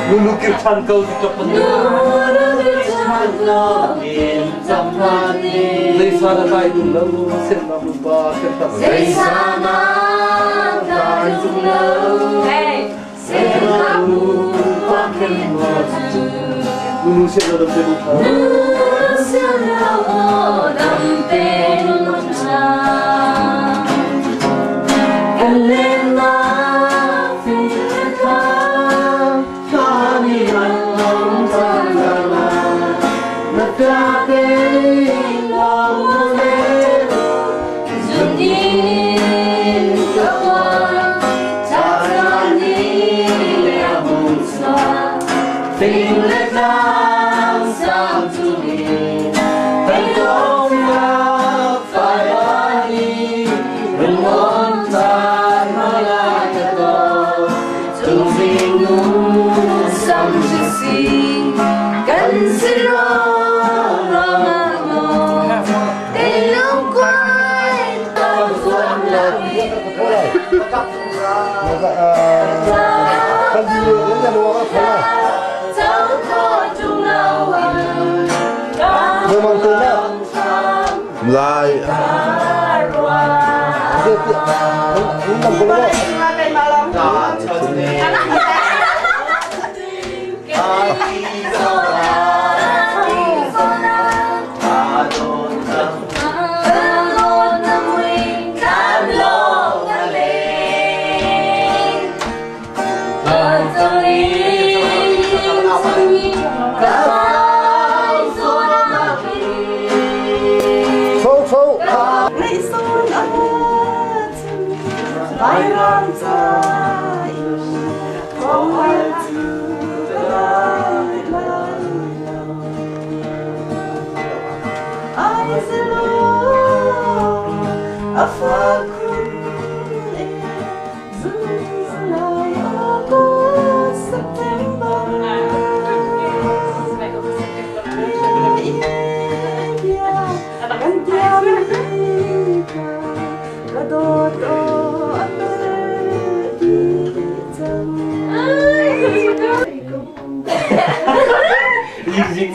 Nunukir changkau di kapan Dari sana kai dung lau Sirna lupa kertas Dari sana kai dung lau Sirna lupa kertas Nunu sirna dam peluka Nunu sirna dam peluka Elena Lại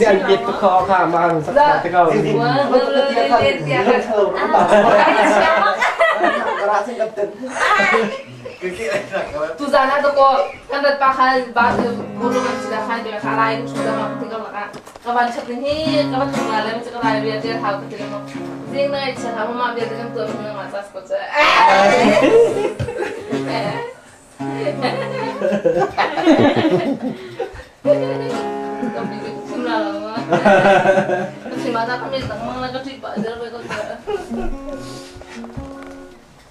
Ini anjir tuh kau kamar sakit kau. Tuzana tuh kok kan terpakai batu bulu kan sudah kan dia kalahin sudah mau tinggal makan. Kawan seperti kawan mengalami sekolah biar dia tahu ketika mau. Sing naik cara mau biar dia tuh punya masa sekolah. Masih mata kami tengah lagi di bazar betul.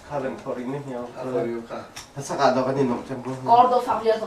Kalian kau ini ya. Kau itu kah? Masa kado kan ini macam tu. Kau tu familiar